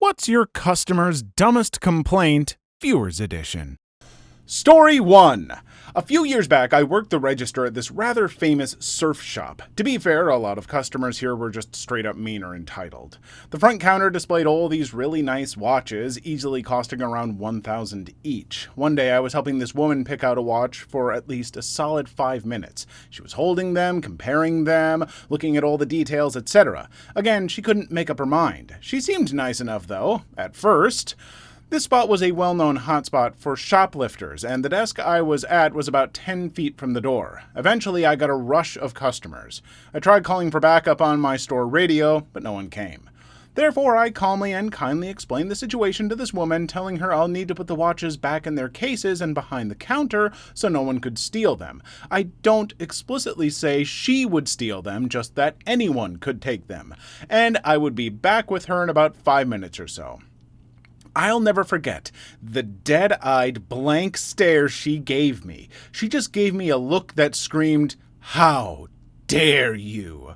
What's your customer's dumbest complaint? Viewers Edition. Story 1. A few years back, I worked the register at this rather famous surf shop. To be fair, a lot of customers here were just straight up mean or entitled. The front counter displayed all these really nice watches, easily costing around $1,000 each. One day, I was helping this woman pick out a watch for at least a solid 5 minutes. She was holding them, comparing them, looking at all the details, etc. Again, she couldn't make up her mind. She seemed nice enough, though, at first. This spot was a well-known hotspot for shoplifters, and the desk I was at was about 10 feet from the door. Eventually, I got a rush of customers. I tried calling for backup on my store radio, but no one came. Therefore, I calmly and kindly explained the situation to this woman, telling her I'll need to put the watches back in their cases and behind the counter so no one could steal them. I don't explicitly say she would steal them, just that anyone could take them. And I would be back with her in about 5 minutes or so. I'll never forget the dead-eyed blank stare she gave me. She just gave me a look that screamed, "How dare you?"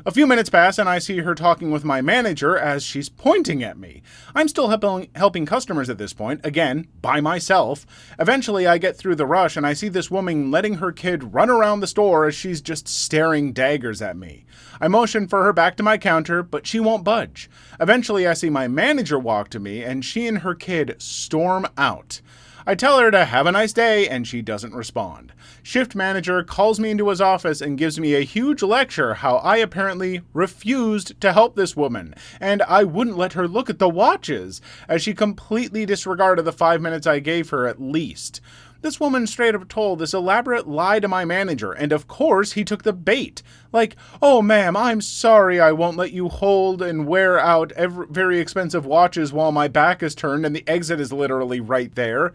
A few minutes pass and I see her talking with my manager as she's pointing at me. I'm still helping customers at this point, again, by myself. Eventually I get through the rush and I see this woman letting her kid run around the store as she's just staring daggers at me. I motion for her back to my counter, but she won't budge. Eventually I see my manager walk to me and she and her kid storm out. I tell her to have a nice day, and she doesn't respond. Shift manager calls me into his office and gives me a huge lecture how I apparently refused to help this woman, and I wouldn't let her look at the watches, as she completely disregarded the 5 minutes I gave her at least. This woman straight up told this elaborate lie to my manager, and of course he took the bait. Like, "Oh ma'am, I'm sorry I won't let you hold and wear out very expensive watches while my back is turned and the exit is literally right there."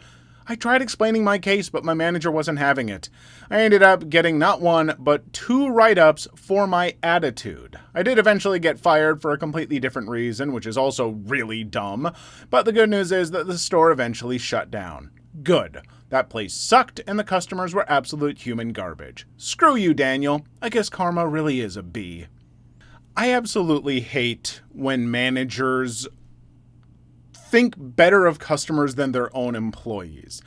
I tried explaining my case, but my manager wasn't having it. I ended up getting not one, but 2 write-ups for my attitude. I did eventually get fired for a completely different reason, which is also really dumb, but the good news is that the store eventually shut down. Good. That place sucked, and the customers were absolute human garbage. Screw you, Daniel. I guess karma really is a B. I absolutely hate when managers think better of customers than their own employees.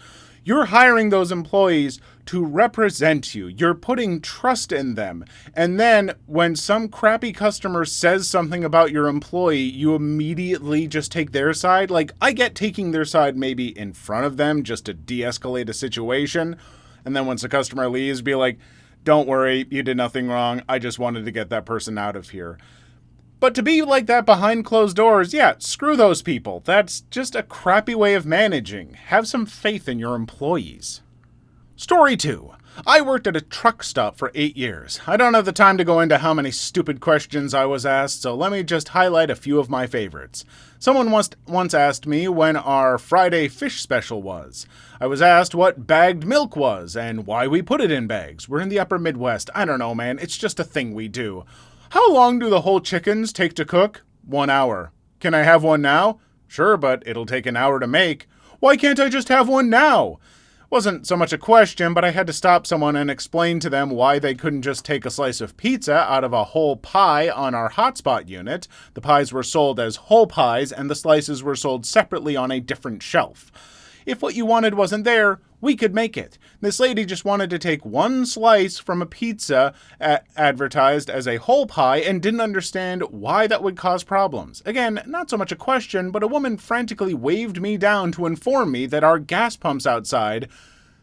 You're hiring those employees to represent you. You're putting trust in them. And then when some crappy customer says something about your employee, you immediately just take their side. Like, I get taking their side maybe in front of them just to de-escalate a situation. And then once the customer leaves, be like, "Don't worry, you did nothing wrong. I just wanted to get that person out of here." But to be like that behind closed doors, yeah, screw those people. That's just a crappy way of managing. Have some faith in your employees. Story 2. I worked at a truck stop for 8 years. I don't have the time to go into how many stupid questions I was asked, so let me just highlight a few of my favorites. Someone once asked me when our Friday fish special was. I was asked what bagged milk was and why we put it in bags. We're in the upper Midwest. I don't know, man. It's just a thing we do. How long do the whole chickens take to cook? 1 hour. Can I have one now? Sure, but it'll take an hour to make. Why can't I just have one now? Wasn't so much a question, but I had to stop someone and explain to them why they couldn't just take a slice of pizza out of a whole pie on our hotspot unit. The pies were sold as whole pies, and the slices were sold separately on a different shelf. If what you wanted wasn't there, we could make it. This lady just wanted to take one slice from a pizza advertised as a whole pie and didn't understand why that would cause problems. Again, not so much a question, but a woman frantically waved me down to inform me that our gas pumps outside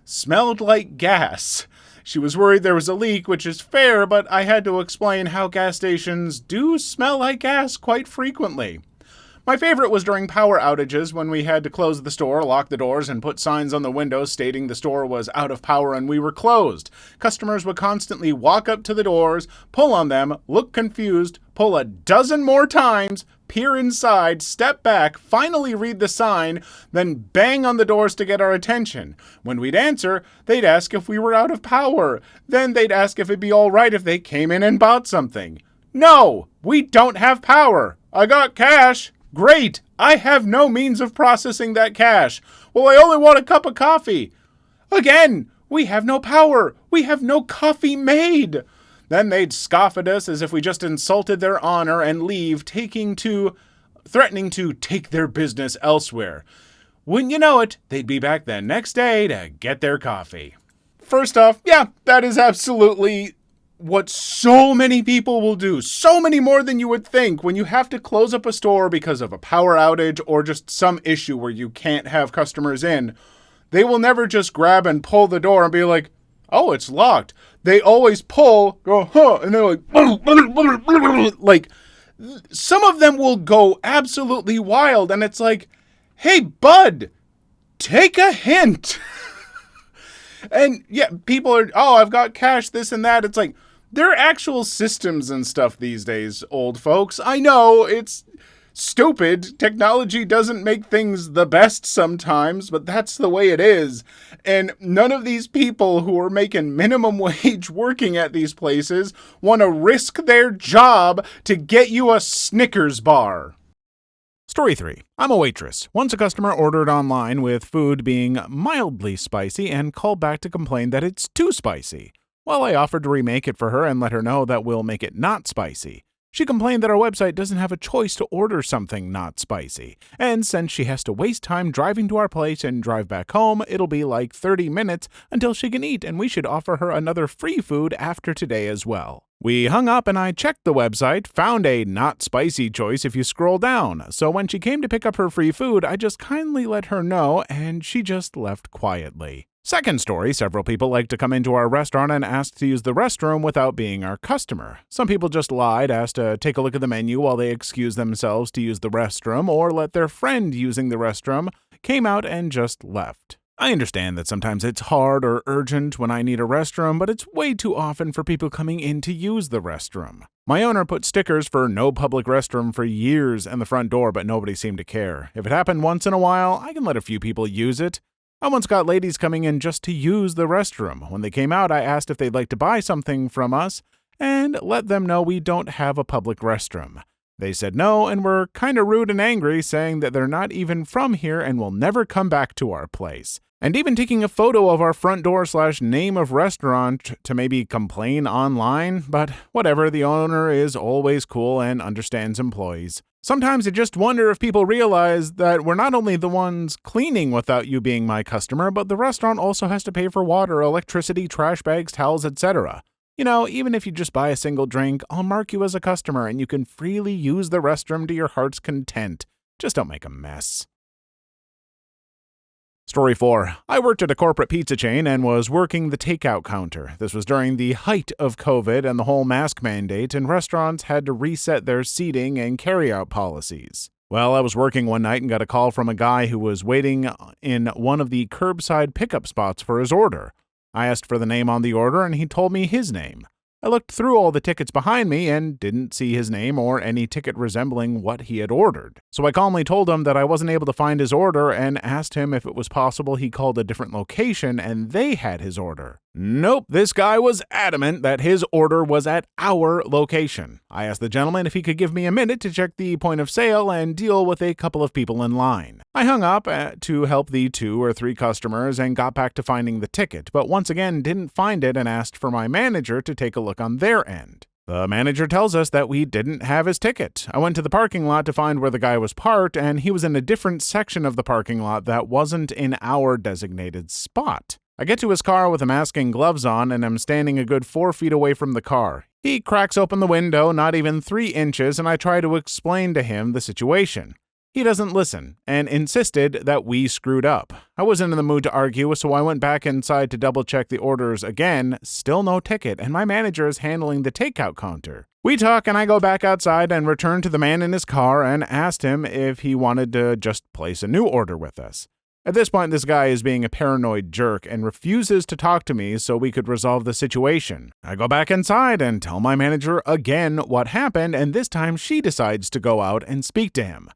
smelled like gas. She was worried there was a leak, which is fair, but I had to explain how gas stations do smell like gas quite frequently. My favorite was during power outages when we had to close the store, lock the doors, and put signs on the windows stating the store was out of power and we were closed. Customers would constantly walk up to the doors, pull on them, look confused, pull a dozen more times, peer inside, step back, finally read the sign, then bang on the doors to get our attention. When we'd answer, they'd ask if we were out of power. Then they'd ask if it'd be all right if they came in and bought something. No, we don't have power. I got cash. Great! I have no means of processing that cash. Well, I only want a cup of coffee. Again, we have no power. We have no coffee made. Then they'd scoff at us as if we just insulted their honor and leave, taking to threatening to take their business elsewhere. Wouldn't you know it, they'd be back the next day to get their coffee. First off, yeah, that is absolutely what so many people will do. So many more than you would think. When you have to close up a store because of a power outage or just some issue where you can't have customers in, they will never just grab and pull the door and be like, oh, it's locked. They always pull, go, huh, and they're like, some of them will go absolutely wild, and it's like, hey, bud, take a hint. And yeah, people are, oh, I've got cash, this and that. It's like, there are actual systems and stuff these days, old folks. I know, it's stupid. Technology doesn't make things the best sometimes, but that's the way it is. And none of these people who are making minimum wage working at these places want to risk their job to get you a Snickers bar. Story 3. I'm a waitress. Once a customer ordered online with food being mildly spicy and called back to complain that it's too spicy. Well, I offered to remake it for her and let her know that we'll make it not spicy. She complained that our website doesn't have a choice to order something not spicy, and since she has to waste time driving to our place and drive back home, it'll be like 30 minutes until she can eat, and we should offer her another free food after today as well. We hung up and I checked the website, found a not spicy choice if you scroll down, so when she came to pick up her free food, I just kindly let her know, and she just left quietly. Second story, several people like to come into our restaurant and ask to use the restroom without being our customer. Some people just lied, asked to take a look at the menu while they excused themselves to use the restroom, or let their friend using the restroom came out and just left. I understand that sometimes it's hard or urgent when I need a restroom, but it's way too often for people coming in to use the restroom. My owner put stickers for no public restroom for years in the front door, but nobody seemed to care. If it happened once in a while, I can let a few people use it. I once got ladies coming in just to use the restroom. When they came out, I asked if they'd like to buy something from us and let them know we don't have a public restroom. They said no and were kind of rude and angry, saying that they're not even from here and will never come back to our place. And even taking a photo of our front door / name of restaurant to maybe complain online, but whatever, the owner is always cool and understands employees. Sometimes I just wonder if people realize that we're not only the ones cleaning without you being my customer, but the restaurant also has to pay for water, electricity, trash bags, towels, etc. You know, even if you just buy a single drink, I'll mark you as a customer and you can freely use the restroom to your heart's content. Just don't make a mess. Story 4. I worked at a corporate pizza chain and was working the takeout counter. This was during the height of COVID and the whole mask mandate, and restaurants had to reset their seating and carryout policies. Well, I was working one night and got a call from a guy who was waiting in one of the curbside pickup spots for his order. I asked for the name on the order and he told me his name. I looked through all the tickets behind me and didn't see his name or any ticket resembling what he had ordered. So I calmly told him that I wasn't able to find his order and asked him if it was possible he called a different location and they had his order. Nope, this guy was adamant that his order was at our location. I asked the gentleman if he could give me a minute to check the point of sale and deal with a couple of people in line. I hung up to help the 2 or 3 customers and got back to finding the ticket, but once again didn't find it and asked for my manager to take a look on their end. The manager tells us that we didn't have his ticket. I went to the parking lot to find where the guy was parked, and he was in a different section of the parking lot that wasn't in our designated spot. I get to his car with a mask and gloves on, and I'm standing a good 4 feet away from the car. He cracks open the window, not even 3 inches, and I try to explain to him the situation. He doesn't listen, and insisted that we screwed up. I wasn't in the mood to argue, so I went back inside to double-check the orders again. Still no ticket, and my manager is handling the takeout counter. We talk, and I go back outside and return to the man in his car and asked him if he wanted to just place a new order with us. At this point, this guy is being a paranoid jerk and refuses to talk to me so we could resolve the situation. I go back inside and tell my manager again what happened, and this time she decides to go out and speak to him.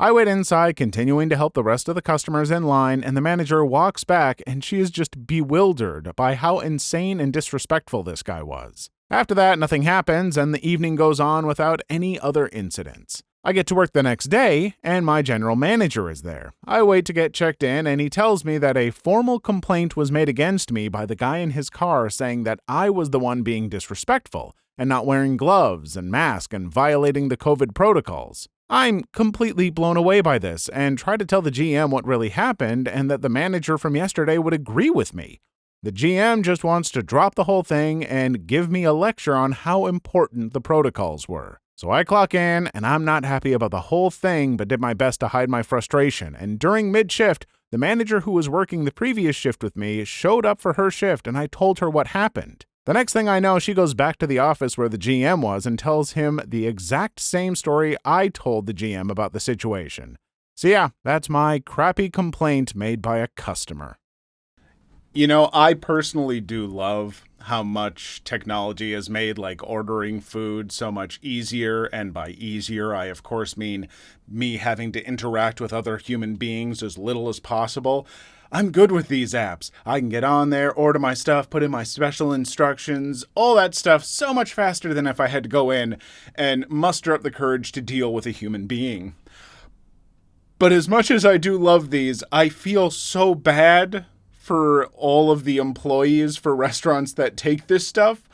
I wait inside, continuing to help the rest of the customers in line, and the manager walks back, and she is just bewildered by how insane and disrespectful this guy was. After that, nothing happens, and the evening goes on without any other incidents. I get to work the next day, and my general manager is there. I wait to get checked in, and he tells me that a formal complaint was made against me by the guy in his car saying that I was the one being disrespectful, and not wearing gloves and masks and violating the COVID protocols. I'm completely blown away by this and try to tell the GM what really happened and that the manager from yesterday would agree with me. The GM just wants to drop the whole thing and give me a lecture on how important the protocols were. So I clock in, and I'm not happy about the whole thing, but did my best to hide my frustration. And during mid-shift, the manager who was working the previous shift with me showed up for her shift, and I told her what happened. The next thing I know, she goes back to the office where the GM was and tells him the exact same story I told the GM about the situation. So yeah, that's my crappy complaint made by a customer. You know, I personally do love how much technology has made like ordering food so much easier. And by easier, I of course mean me having to interact with other human beings as little as possible. I'm good with these apps. I can get on there, order my stuff, put in my special instructions, all that stuff so much faster than if I had to go in and muster up the courage to deal with a human being. But as much as I do love these, I feel so bad for all of the employees for restaurants that take this stuff,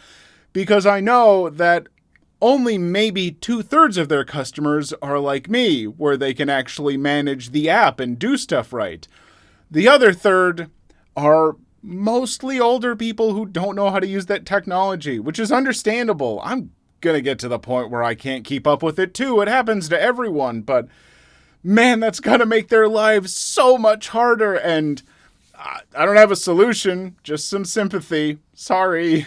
because I know that only maybe 2/3 of their customers are like me, where they can actually manage the app and do stuff right. The other third are mostly older people who don't know how to use that technology, which is understandable. I'm going to get to the point where I can't keep up with it too. It happens to everyone, but man, that's going to make their lives so much harder, and I don't have a solution, just some sympathy. Sorry.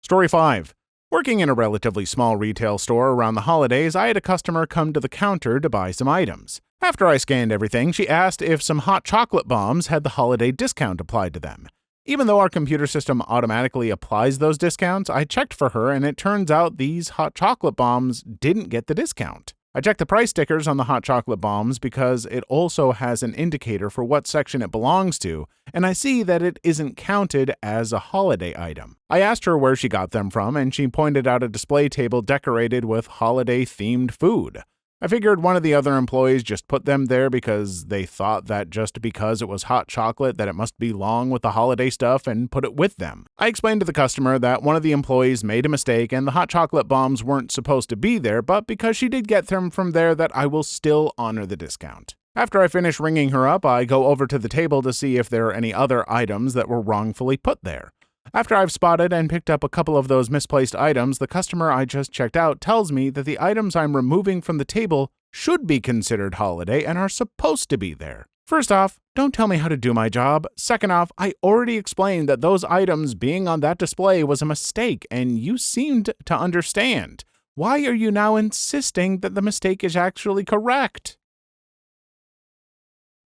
Story 5. Working in a relatively small retail store around the holidays, I had a customer come to the counter to buy some items. After I scanned everything, she asked if some hot chocolate bombs had the holiday discount applied to them. Even though our computer system automatically applies those discounts, I checked for her and it turns out these hot chocolate bombs didn't get the discount. I checked the price stickers on the hot chocolate bombs because it also has an indicator for what section it belongs to, and I see that it isn't counted as a holiday item. I asked her where she got them from, and she pointed out a display table decorated with holiday-themed food. I figured one of the other employees just put them there because they thought that just because it was hot chocolate that it must belong with the holiday stuff and put it with them. I explained to the customer that one of the employees made a mistake and the hot chocolate bombs weren't supposed to be there, but because she did get them from there that I will still honor the discount. After I finish ringing her up, I go over to the table to see if there are any other items that were wrongfully put there. After I've spotted and picked up a couple of those misplaced items, the customer I just checked out tells me that the items I'm removing from the table should be considered holiday and are supposed to be there. First off, don't tell me how to do my job. Second off, I already explained that those items being on that display was a mistake, and you seemed to understand. Why are you now insisting that the mistake is actually correct?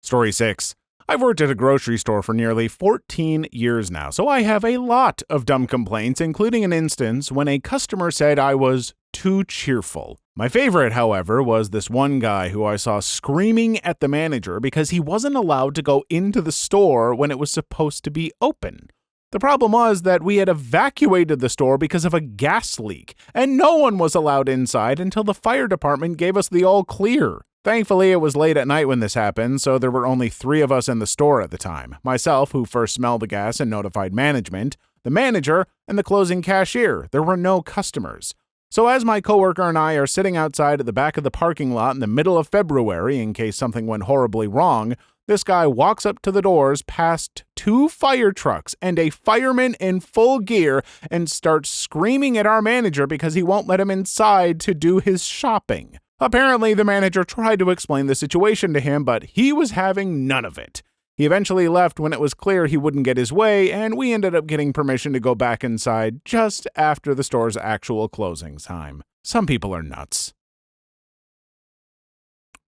Story 6. I've worked at a grocery store for nearly 14 years now, so I have a lot of dumb complaints, including an instance when a customer said I was too cheerful. My favorite, however, was this one guy who I saw screaming at the manager because he wasn't allowed to go into the store when it was supposed to be open. The problem was that we had evacuated the store because of a gas leak, and no one was allowed inside until the fire department gave us the all clear. Thankfully, it was late at night when this happened, so there were only 3 of us in the store at the time. Myself, who first smelled the gas and notified management, the manager, and the closing cashier. There were no customers. So as my coworker and I are sitting outside at the back of the parking lot in the middle of February in case something went horribly wrong, this guy walks up to the doors past 2 fire trucks and a fireman in full gear and starts screaming at our manager because he won't let him inside to do his shopping. Apparently, the manager tried to explain the situation to him, but he was having none of it. He eventually left when it was clear he wouldn't get his way, and we ended up getting permission to go back inside just after the store's actual closing time. Some people are nuts.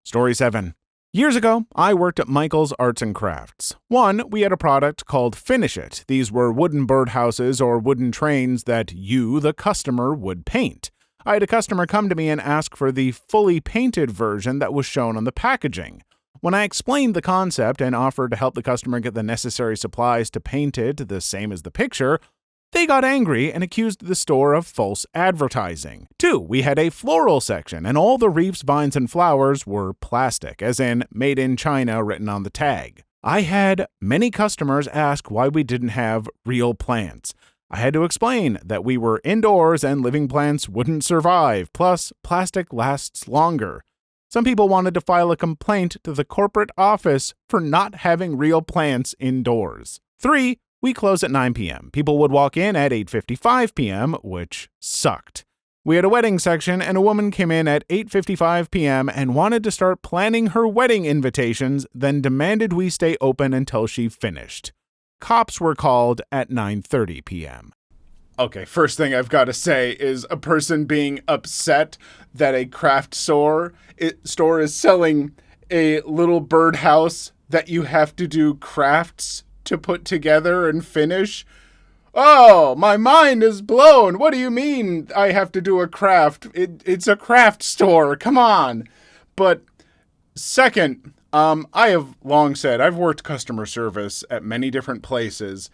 Story 7. Years ago, I worked at Michael's Arts and Crafts. We had a product called Finish It. These were wooden birdhouses or wooden trains that you, the customer, would paint. I had a customer come to me and ask for the fully painted version that was shown on the packaging. When I explained the concept and offered to help the customer get the necessary supplies to paint it the same as the picture, they got angry and accused the store of false advertising. 2, we had a floral section, and all the wreaths, vines, and flowers were plastic, as in made in China written on the tag. I had many customers ask why we didn't have real plants. I had to explain that we were indoors and living plants wouldn't survive, plus plastic lasts longer. Some people wanted to file a complaint to the corporate office for not having real plants indoors. 3. We close at 9 p.m. People would walk in at 8:55 p.m., which sucked. We had a wedding section, and a woman came in at 8:55 p.m. and wanted to start planning her wedding invitations, then demanded we stay open until she finished. Cops were called at 9:30 p.m. Okay, first thing I've got to say is a person being upset that a craft store is selling a little birdhouse that you have to do crafts to put together and finish. Oh, my mind is blown. What do you mean I have to do a craft? It's a craft store. Come on. But second, I have long said I've worked customer service at many different places,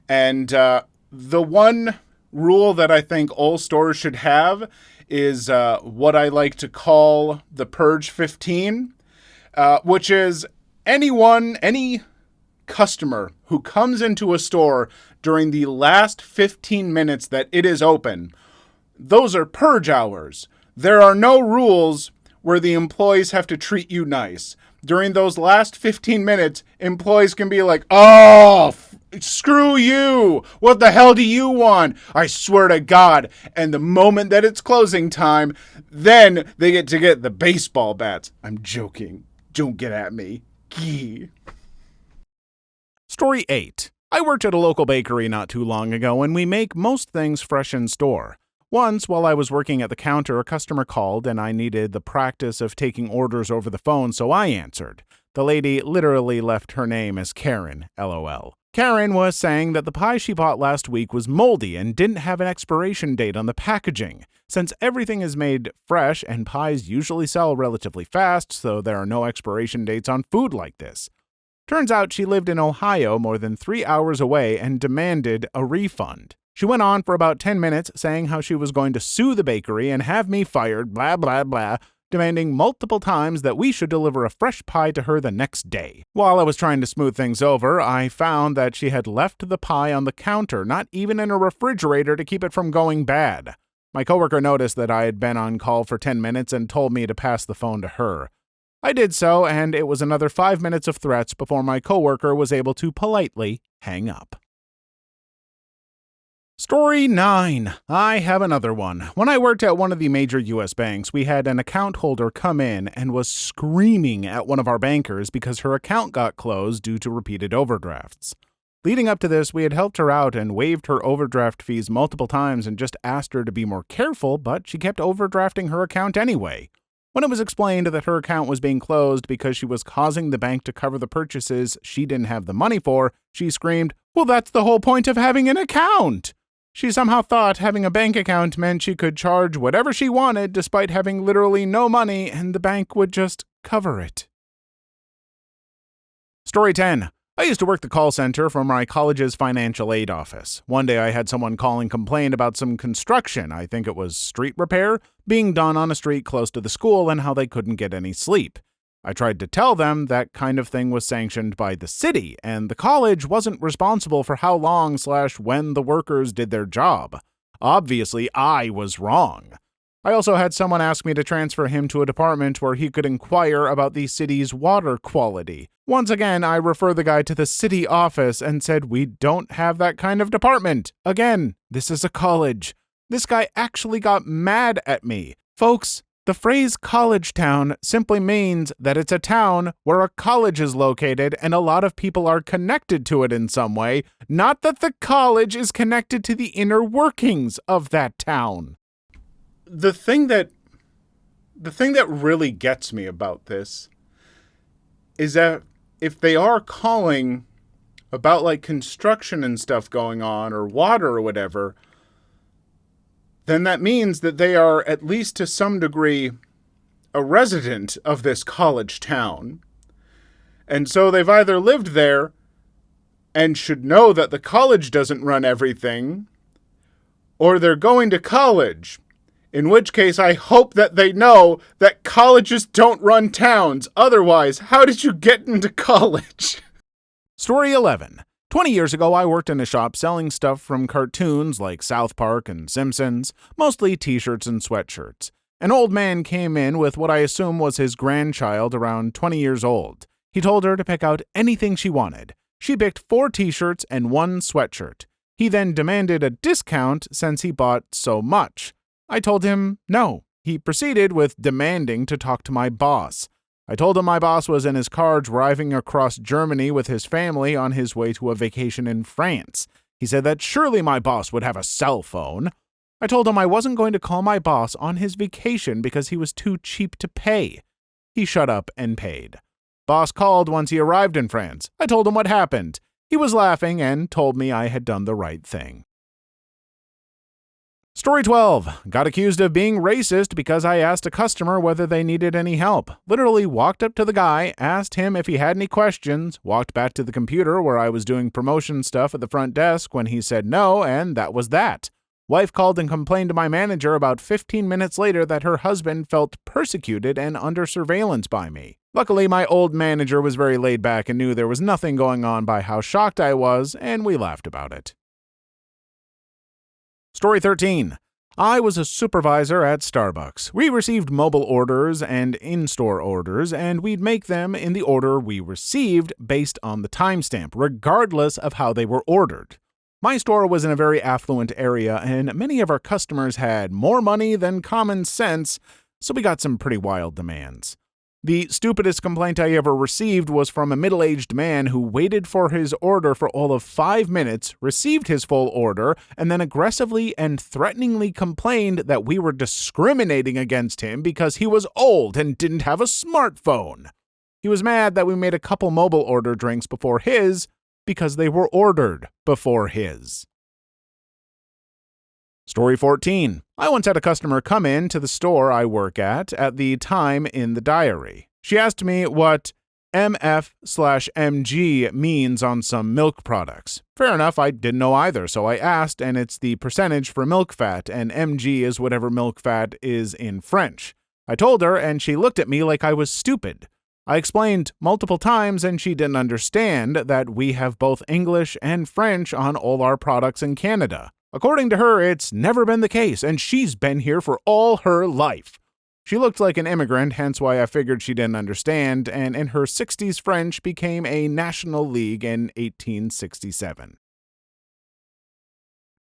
and the one rule that I think all stores should have is what I like to call the Purge 15, which is any customer who comes into a store during the last 15 minutes that it is open, those are purge hours. There are no rules where the employees have to treat you nice. During those last 15 minutes, employees can be like, oh, screw you. What the hell do you want? I swear to God. And the moment that it's closing time, then they get to get the baseball bats. I'm joking. Don't get at me. Gee. Story 8. I worked at a local bakery not too long ago, and we make most things fresh in store. Once, while I was working at the counter, a customer called and I needed the practice of taking orders over the phone, so I answered. The lady literally left her name as Karen, LOL. Karen was saying that the pie she bought last week was moldy and didn't have an expiration date on the packaging. Since everything is made fresh and pies usually sell relatively fast, so there are no expiration dates on food like this. Turns out she lived in Ohio more than 3 hours away and demanded a refund. She went on for about 10 minutes saying how she was going to sue the bakery and have me fired, blah, blah, blah, demanding multiple times that we should deliver a fresh pie to her the next day. While I was trying to smooth things over, I found that she had left the pie on the counter, not even in a refrigerator to keep it from going bad. My coworker noticed that I had been on call for 10 minutes and told me to pass the phone to her. I did so, and it was another 5 minutes of threats before my coworker was able to politely hang up. Story 9. I have another one. When I worked at one of the major U.S. banks, we had an account holder come in and was screaming at one of our bankers because her account got closed due to repeated overdrafts. Leading up to this, we had helped her out and waived her overdraft fees multiple times and just asked her to be more careful, but she kept overdrafting her account anyway. When it was explained that her account was being closed because she was causing the bank to cover the purchases she didn't have the money for, she screamed, "Well, that's the whole point of having an account!" She somehow thought having a bank account meant she could charge whatever she wanted despite having literally no money and the bank would just cover it. Story 10. I used to work the call center for my college's financial aid office. One day I had someone call and complain about some construction, I think it was street repair, being done on a street close to the school and how they couldn't get any sleep. I tried to tell them that kind of thing was sanctioned by the city, and the college wasn't responsible for how long/when the workers did their job. Obviously, I was wrong. I also had someone ask me to transfer him to a department where he could inquire about the city's water quality. Once again, I refer the guy to the city office and said, "We don't have that kind of department." Again, this is a college. This guy actually got mad at me. Folks, the phrase college town simply means that it's a town where a college is located and a lot of people are connected to it in some way, not that the college is connected to the inner workings of that town. The thing that really gets me about this is that if they are calling about like construction and stuff going on or water or whatever, then that means that they are, at least to some degree, a resident of this college town. And so they've either lived there and should know that the college doesn't run everything, or they're going to college, in which case I hope that they know that colleges don't run towns. Otherwise, how did you get into college? Story 11. 20 years ago, I worked in a shop selling stuff from cartoons like South Park and Simpsons, mostly t-shirts and sweatshirts. An old man came in with what I assume was his grandchild around 20 years old. He told her to pick out anything she wanted. She picked 4 t-shirts and 1 sweatshirt. He then demanded a discount since he bought so much. I told him no. He proceeded with demanding to talk to my boss. I told him my boss was in his car driving across Germany with his family on his way to a vacation in France. He said that surely my boss would have a cell phone. I told him I wasn't going to call my boss on his vacation because he was too cheap to pay. He shut up and paid. Boss called once he arrived in France. I told him what happened. He was laughing and told me I had done the right thing. Story 12. Got accused of being racist because I asked a customer whether they needed any help. Literally walked up to the guy, asked him if he had any questions, walked back to the computer where I was doing promotion stuff at the front desk when he said no, and that was that. Wife called and complained to my manager about 15 minutes later that her husband felt persecuted and under surveillance by me. Luckily, my old manager was very laid back and knew there was nothing going on by how shocked I was, and we laughed about it. Story 13. I was a supervisor at Starbucks. We received mobile orders and in-store orders, and we'd make them in the order we received based on the timestamp, regardless of how they were ordered. My store was in a very affluent area, and many of our customers had more money than common sense, so we got some pretty wild demands. The stupidest complaint I ever received was from a middle-aged man who waited for his order for all of 5 minutes, received his full order, and then aggressively and threateningly complained that we were discriminating against him because he was old and didn't have a smartphone. He was mad that we made a couple mobile order drinks before his because they were ordered before his. Story 14. I once had a customer come in to the store I work at the time in the diary. She asked me what MF/MG means on some milk products. Fair enough, I didn't know either, so I asked, and it's the percentage for milk fat, and MG is whatever milk fat is in French. I told her, and she looked at me like I was stupid. I explained multiple times, and she didn't understand that we have both English and French on all our products in Canada. According to her, it's never been the case, and she's been here for all her life. She looked like an immigrant, hence why I figured she didn't understand, and in her 60s French became a national league in 1867.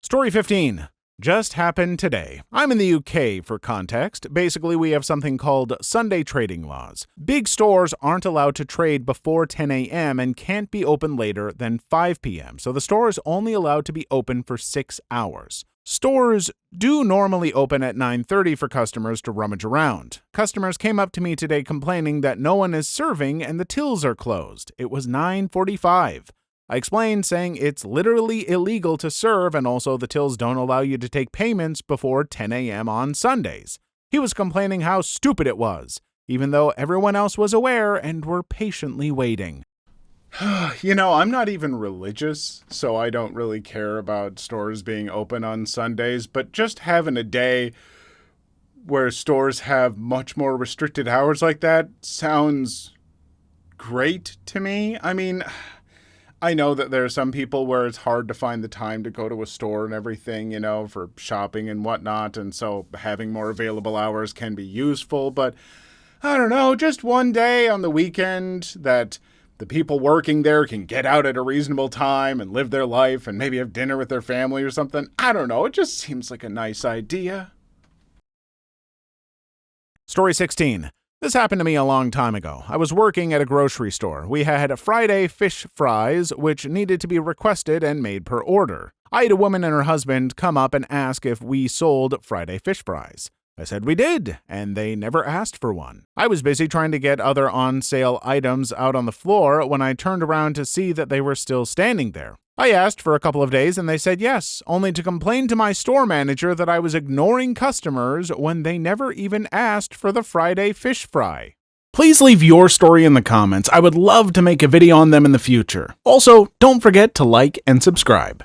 Story 15. Just happened today. I'm in the UK for context. Basically, we have something called Sunday trading laws. Big stores aren't allowed to trade before 10 a.m. and can't be open later than 5 p.m., so the store is only allowed to be open for 6 hours. Stores do normally open at 9:30 for customers to rummage around. Customers came up to me today complaining that no one is serving and the tills are closed. It was 9:45. I explained, saying it's literally illegal to serve, and also the tills don't allow you to take payments before 10 a.m. on Sundays. He was complaining how stupid it was, even though everyone else was aware and were patiently waiting. I'm not even religious, so I don't really care about stores being open on Sundays, but just having a day where stores have much more restricted hours like that sounds great to me. I mean, I know that there are some people where it's hard to find the time to go to a store and everything, for shopping and whatnot, and so having more available hours can be useful, but I don't know, just one day on the weekend that the people working there can get out at a reasonable time and live their life and maybe have dinner with their family or something. I don't know, it just seems like a nice idea. Story 16. This happened to me a long time ago. I was working at a grocery store. We had Friday fish fries, which needed to be requested and made per order. I had a woman and her husband come up and ask if we sold Friday fish fries. I said we did, and they never asked for one. I was busy trying to get other on-sale items out on the floor when I turned around to see that they were still standing there. I asked for a couple of days and they said yes, only to complain to my store manager that I was ignoring customers when they never even asked for the Friday fish fry. Please leave your story in the comments. I would love to make a video on them in the future. Also, don't forget to like and subscribe.